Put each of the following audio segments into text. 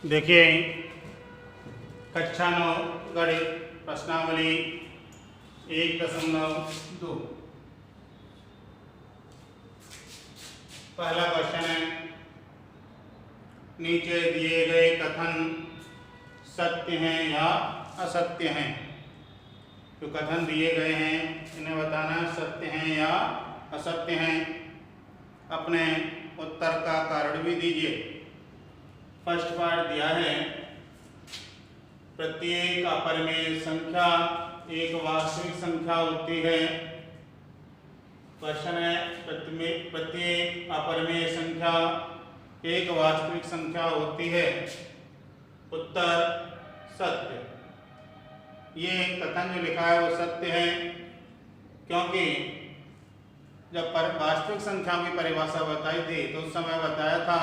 देखिए कक्षा 9 गणित प्रश्नावली 1.2 पहला क्वेश्चन है, नीचे दिए गए कथन सत्य हैं या असत्य हैं। जो कथन दिए गए हैं इन्हें बताना सत्य हैं या असत्य हैं। अपने उत्तर का कारण भी दीजिए। फर्स्ट पार्ट दिया है, प्रत्येक अपरिमेय संख्या एक वास्तविक संख्या होती है। क्वेश्चन है, प्रत्येक अपरिमेय संख्या एक वास्तविक संख्या होती है। उत्तर सत्य। ये कथन जो लिखा है वो सत्य है, क्योंकि जब वास्तविक संख्या की परिभाषा बताई थी तो उस समय बताया था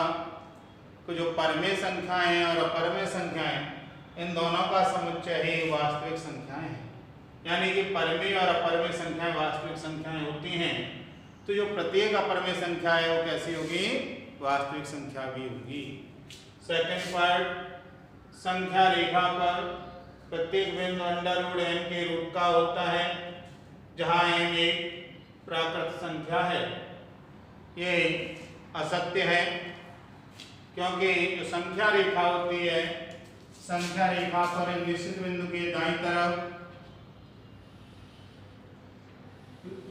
कि जो परमेय संख्याएं और अपरमेय संख्याएं इन दोनों का समुच्चय ही वास्तविक संख्याएं हैं। यानी कि परमेय और अपरमेय संख्याएं वास्तविक संख्याएं होती हैं, तो जो प्रत्येक अपरमेय संख्या है वो कैसी होगी? वास्तविक संख्या भी होगी। सेकंड पार्ट, संख्या रेखा पर प्रत्येक बिंदु √m के रूप का होता है, जहां m एक प्राकृत संख्या है। ये असत्य है, क्योंकि जो संख्या रेखा होती है, संख्या रेखा पर एक निश्चित बिंदु के दाईं तरफ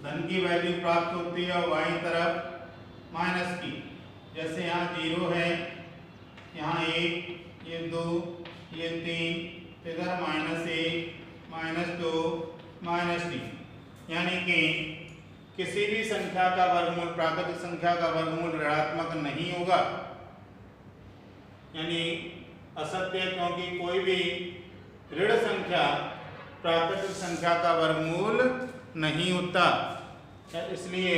धन की वैल्यू प्राप्त होती है और बाईं तरफ माइनस की। जैसे यहाँ 0 है, यहाँ 1, ये 2, ये 3, इधर -1, -2, -3। यानी कि किसी भी संख्या का वर्गमूल प्राकृतिक संख्या का वर्गमूल ऋणात्मक नहीं होगा। यानी असत्य, क्योंकि कोई भी ऋण संख्या प्राकृतिक संख्या का वर्गमूल नहीं होता, इसलिए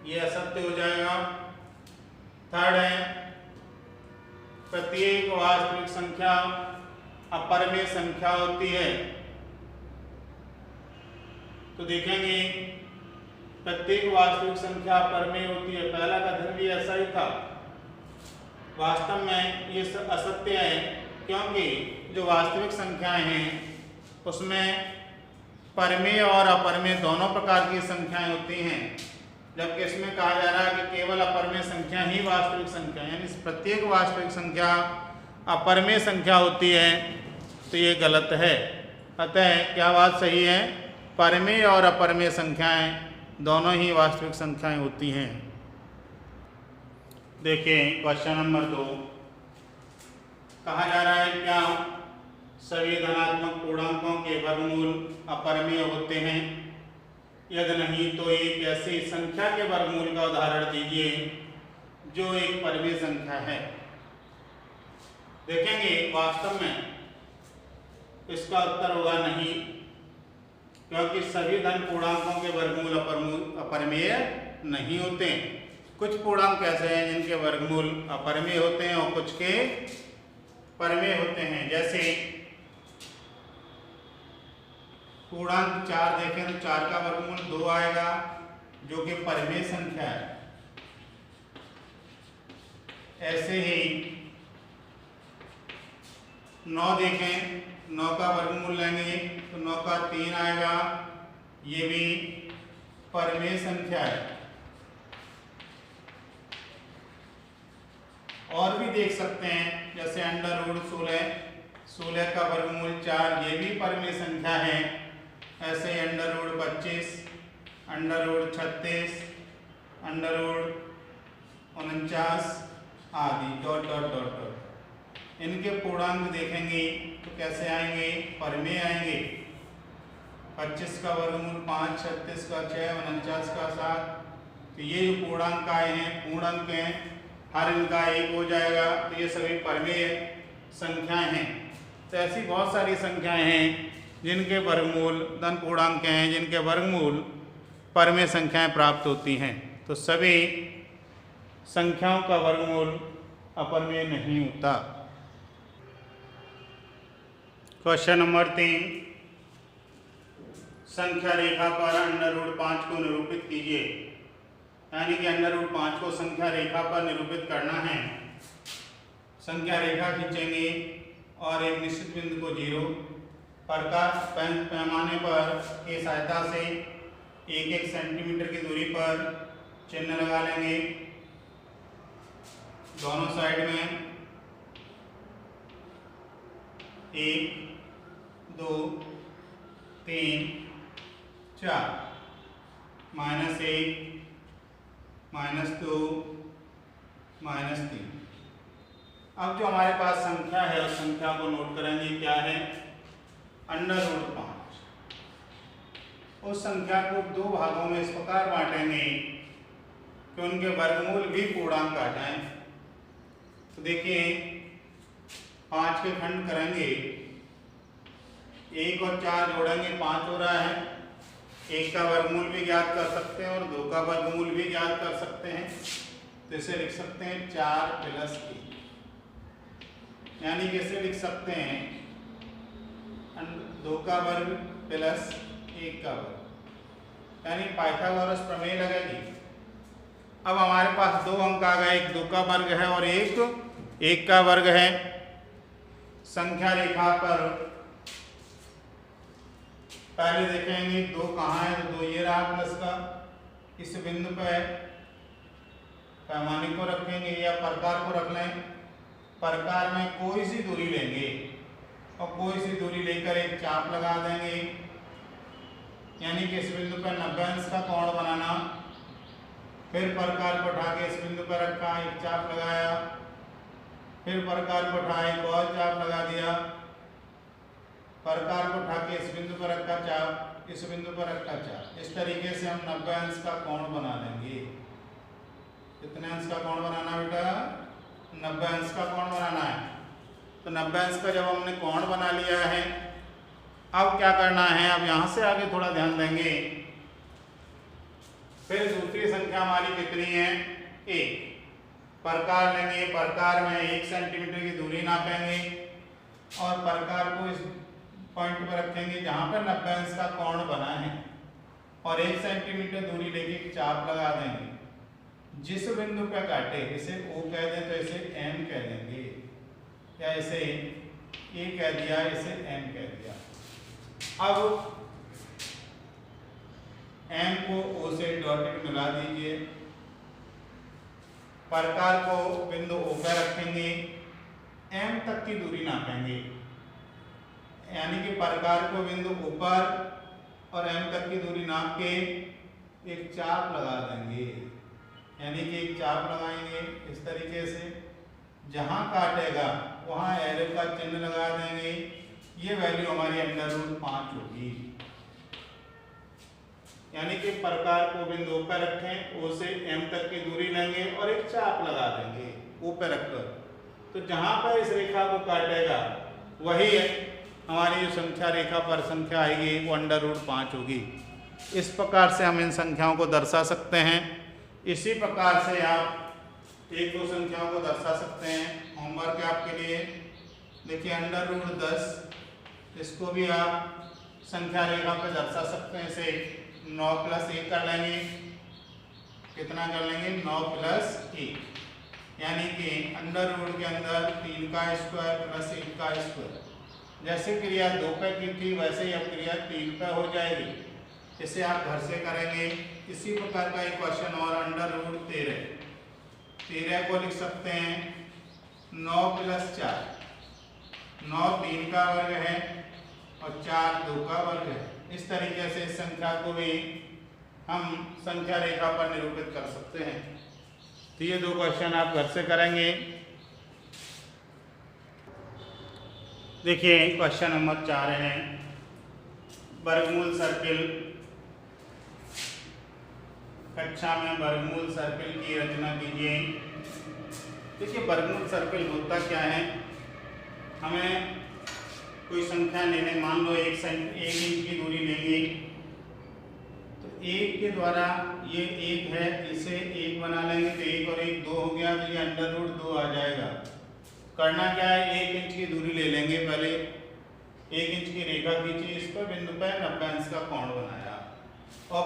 ये असत्य हो जाएगा। थर्ड है, प्रत्येक वास्तविक संख्या अपरमेय संख्या होती है। तो देखेंगे प्रत्येक वास्तविक संख्या अपरमेय होती है। पहला कथन भी ऐसा ही था। वास्तव में ये असत्य है, क्योंकि जो वास्तविक संख्याएं हैं उसमें परमेय और अपरमेय दोनों प्रकार की संख्याएं होती हैं, जबकि इसमें कहा जा रहा है कि केवल अपरमेय संख्या ही वास्तविक संख्या, यानी प्रत्येक वास्तविक संख्या अपरमेय संख्या होती है। तो ये गलत है। अतः क्या बात सही है? परमेय और अपरमेय संख्याएं दोनों ही वास्तविक संख्याएं होती हैं। देखिए क्वेश्चन नंबर 2, कहा जा रहा है क्या सभी धनात्मक पूर्णांकों के वर्गमूल अपरमेय होते हैं? यदि नहीं तो एक ऐसी संख्या के वर्गमूल का उदाहरण दीजिए जो एक परमेय संख्या है। देखेंगे वास्तव में इसका उत्तर होगा नहीं, क्योंकि सभी धन पूर्णांकों के वर्गमूल अपरमेय नहीं होते। कुछ पूर्णांक ऐसे हैं जिनके वर्गमूल अपरमेय होते हैं और कुछ के परमेय होते हैं। जैसे पूर्णांक 4 देखें तो 4 का वर्गमूल 2 आएगा, जो कि परमेय संख्या है। ऐसे ही 9 देखें, 9 का वर्गमूल लेंगे तो 9 का 3 आएगा, ये भी परमेय संख्या है। और भी देख सकते हैं, जैसे √16 का वर्गमूल 4, ये भी परमेय संख्या है। ऐसे √25, √36, √49 आदि डॉट डॉट डॉट डॉट। इनके पूर्णांक देखेंगे तो कैसे आएंगे? परमेय आएंगे। 25 का वर्गमूल 5, 36 का 6, 49 का 7। तो ये जो पूर्णांक आए हैं, पूर्ण अंक हैं, हर इनका 1 हो जाएगा। तो ये सभी परमेय संख्याएं हैं। तो ऐसी बहुत सारी संख्याएं हैं जिनके वर्गमूल धन पूर्णांक हैं, जिनके वर्गमूल परमेय संख्याएं प्राप्त होती हैं। तो सभी संख्याओं का वर्गमूल अपरमेय नहीं होता। क्वेश्चन नंबर 3, संख्या रेखा पर √5 को निरूपित कीजिए। यानी कि √5 को संख्या रेखा पर निरूपित करना है। संख्या रेखा खींचेंगे और एक निश्चित बिंदु को 0 प्रकाश पैमाने पर की सहायता से 1-1 सेंटीमीटर की दूरी पर चिन्ह लगा लेंगे दोनों साइड में। 1 2 3 4 -1 -2 -3। अब जो हमारे पास संख्या है उस संख्या को नोट करेंगे, क्या है √5। उस संख्या को दो भागों में इस प्रकार बांटेंगे कि उनके वर्गमूल भी पूर्णांक आ जाएं। तो देखिए 5 के खंड करेंगे, 1 और 4 जोड़ेंगे 5 हो रहा है। 1 का वर्गमूल भी ज्ञात कर सकते हैं और 2 का वर्गमूल भी ज्ञात कर सकते हैं। तो इसे लिख सकते हैं 4 + 1, यानी कैसे लिख सकते हैं 2 का वर्ग प्लस 1 का वर्ग, यानी पाइथागोरस प्रमेय लगेगी। अब हमारे पास दो अंक आ गए, एक 2 का वर्ग है और एक 1 का वर्ग है। संख्या रेखा पर पहले देखेंगे 2 कहाँ है, तो 2 ये रहा प्लस का। इस बिंदु पर पैमाने को रखेंगे या प्रकार को रख लें। प्रकार में कोई सी दूरी लेंगे और कोई सी दूरी लेकर एक चाप लगा देंगे, यानी कि इस बिंदु पर 90 अंश का कोण बनाना। फिर प्रकार को उठा के इस बिंदु पर रखा, एक चाप लगाया, फिर प्रकार को उठा एक और चाप लगा दिया, प्रकार को उठा के इस बिंदु पर रखा चाप, इस बिंदु पर रखा चाप। इस तरीके से हम 90 अंश का कोण बना लेंगे। कितने अंश का कोण बनाना बेटा, 90 अंश का कोण बनाना है। तो 90 अंश का जब हमने कोण बना लिया है, अब क्या करना है, अब यहां से आगे थोड़ा ध्यान देंगे। फिर दूसरी संख्या हमारी कितनी है, 1। प्रकार लेंगे, प्रकार में 1 सेंटीमीटर की दूरी नापेंगे और प्रकार को इस पॉइंट पर रखेंगे जहां पर 90 अंश का कोण बना है और 1 सेंटीमीटर दूरी लेके एक चाप लगा देंगे। जिस बिंदु पर काटे, इसे O कह दें तो इसे M कह देंगे, या इसे A कह दिया, इसे M कह दिया। अब M को O से डॉटेड मिला दीजिए। प्रकार को बिंदु O पर रखेंगे, M तक की दूरी नापेंगे, यानी कि प्रकार को बिंदु O पर और M तक की दूरी नाप के एक चाप लगा देंगे, यानी कि एक चाप लगाएंगे इस तरीके से। जहां काटेगा वहां एरो का चिन्ह लगा देंगे। ये वैल्यू हमारी √5 होगी, यानी कि प्रकार को बिंदु O पर रखें, O से M तक की दूरी लेंगे और एक चाप लगा देंगे O पर रखकर। तो जहां पर इस रेखा को काटेगा वही है हमारी जो संख्या रेखा पर संख्या आएगी वो √5 होगी। इस प्रकार से हम इन संख्याओं को दर्शा सकते हैं। इसी प्रकार से आप एक दो संख्याओं को दर्शा सकते हैं। होमवर्क है आपके लिए, देखिए √10, इसको भी आप संख्या रेखा पर दर्शा सकते हैं। इसे 9 + 1 कर लेंगे, कितना कर लेंगे 9 + 1, यानी कि अंडर रूट के अंदर 3 का स्क्वायर प्लस 1 का स्क्वायर। जैसे क्रिया 2 पे की थी वैसे ही अब क्रिया 3 पे हो जाएगी। इसे आप घर से करेंगे। इसी प्रकार का एक क्वेश्चन और √13 को लिख सकते हैं 9 + 4, 9 3 का वर्ग है और 4 2 का वर्ग है। इस तरीके से इस संख्या को भी हम संख्या रेखा पर निरूपित कर सकते हैं। तो ये दो क्वेश्चन आप घर से करेंगे। देखिए क्वेश्चन नंबर 4 है, वर्गमूल सर्किल। कक्षा में वर्गमूल सर्किल की रचना कीजिए। देखिए वर्गमूल सर्किल होता क्या है, हमें कोई संख्या लेने, मान लो 1 इंच की दूरी लेंगे तो 1 के द्वारा ये 1 है, इसे 1 बना लेंगे तो 1 और 1 2 हो गया, तो ये √2 आ जाएगा। करना क्या है, 1 इंच की दूरी ले लेंगे, पहले 1 इंच की रेखा खींची, इस पर बिंदु पर 90 अंश का कोण बनाया और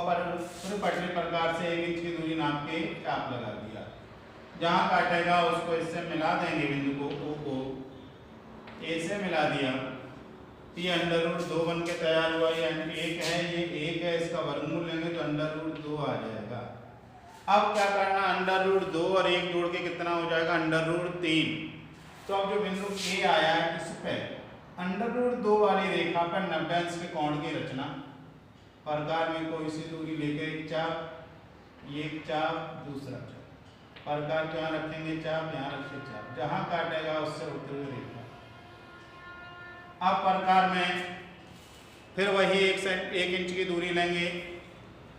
फिर पटरी प्रकार से 1 इंच की दूरी नाप के चाप लगा दिया। जहाँ काटेगा उसको इससे मिला देंगे बिंदु को, O ए से मिला दिया, ये अंडर रूट 2 बन के तैयार हुआ। ये एक है, ये एक है, इसका वर्गमूल लेंगे तो अंडर रूट 2 आ जाएगा। अब क्या करना, अंडर रूट 2 और 1 जोड़ के कितना हो जाएगा, अंडर रूट 3। तो अब जो बिंदु ए आया है इस पे अंडर रूट 2 वाली रेखा पर 90 अंश के कोण की रचना। प्रकार में कोई सी दूरी लेकर एक चाप, एक चाप, दूसरा चाप। प्रकार को यहाँ रखेंगे चाप, यहाँ रखें चाप, जहां काटेगा उससे होते हुए रेखा। अब प्रकार में फिर वही 1 इंच की दूरी लेंगे,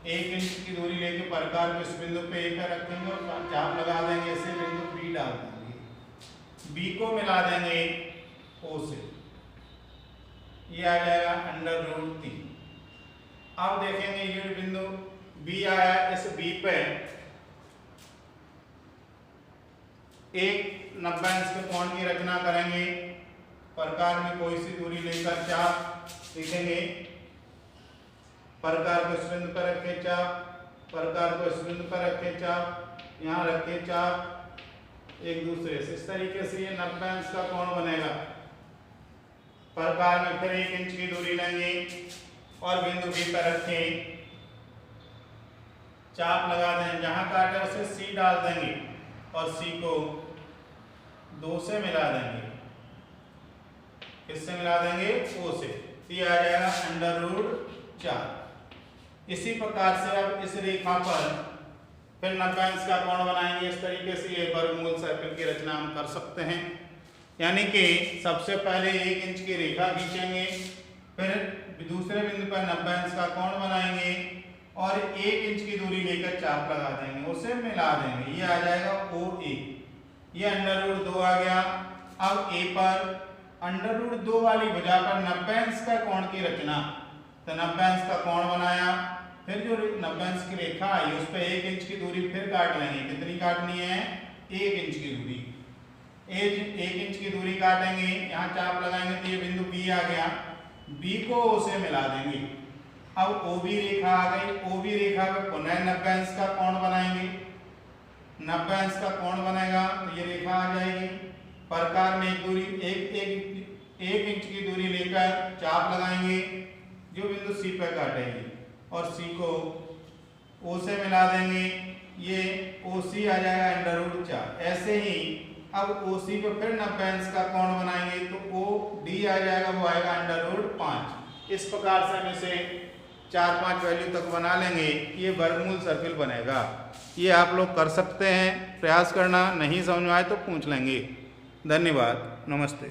1 इंच की दूरी लेके प्रकार को इस बिंदु पे ए पर रखेंगे और चाप लगा देंगे, ऐसे बिंदु बी डाल देंगे, बी को मिला देंगे ओ से, ये आ जाएगा अंडर रूट 3। अब देखेंगे ये बिंदु बी आया, इस बी पे एक 90 अंश के कोण की रचना करेंगे। प्रकार में कोई सी दूरी लेकर चाप लिखेंगे, प्रकार को इस बिंदु पर रखे चाप, प्रकार को इस बिंदु पर रखे चाप, यहाँ रखे चाप, एक दूसरे से इस तरीके से ये 90 अंश का कोण बनेगा। प्रकार में फिर 1 इंच की दूरी लेंगे और बिंदु बी पर रखें, चाप लगा दें, जहां काटे उसे सी डाल देंगे और सी को 2 से मिला देंगे। किससे मिला देंगे, ओ से, ये आ जाएगा अंडर रूट 4। इसी प्रकार से अब इस रेखा पर फिर 90 अंश का कोण बनाएंगे। इस तरीके से ये वर्गमूल सर्कल की रचना हम कर सकते हैं। यानी कि सबसे पहले 1 इंच की रेखा खींचेंगे, फिर दूसरे बिंदु पर 90 अंश का कोण बनाएंगे और 1 इंच की दूरी लेकर चाप लगा देंगे, उसे मिला देंगे, ये आ जाएगा ओ ए। ये अंडर रूट 2 आ गया। अब ए पर अंडर रूट 2 वाली भुजा पर 90 अंश का कोण की रचना, तो 90 अंश का कोण बनाया, फिर जो 90 अंश की रेखा आई उस पर 1 इंच की दूरी फिर काट लेंगे। कितनी काटनी है, 1 इंच की दूरी, 1 इंच की दूरी काटेंगे, यहाँ चाप लगाएंगे तो ये बिंदु बी आ गया, बी को ओ से मिला देंगे। अब ओ बी रेखा आ गई, ओ बी रेखा पे पुनः 90 अंश का कोण बनाएंगे, 90 अंश का कोण बनेगा तो ये रेखा आ जाएगी। प्रकार में एक दूरी 1 इंच की दूरी लेकर चाप लगाएंगे, जो बिंदु सी पर काटेंगे और सी को ओ से मिला देंगे, ये ओ सी आ जाएगा अंडर रूट 4। ऐसे ही अब ओ सी पे फिर 90 अंश का कोण बनाएंगे तो ओ डी आ जाएगा, वो आएगा अंडर रूट 5। इस प्रकार से हम इसे 4-5 वैल्यू तक बना लेंगे, ये वर्गमूल सर्किल बनेगा। ये आप लोग कर सकते हैं, प्रयास करना, नहीं समझ में आए तो पूछ लेंगे। धन्यवाद, नमस्ते।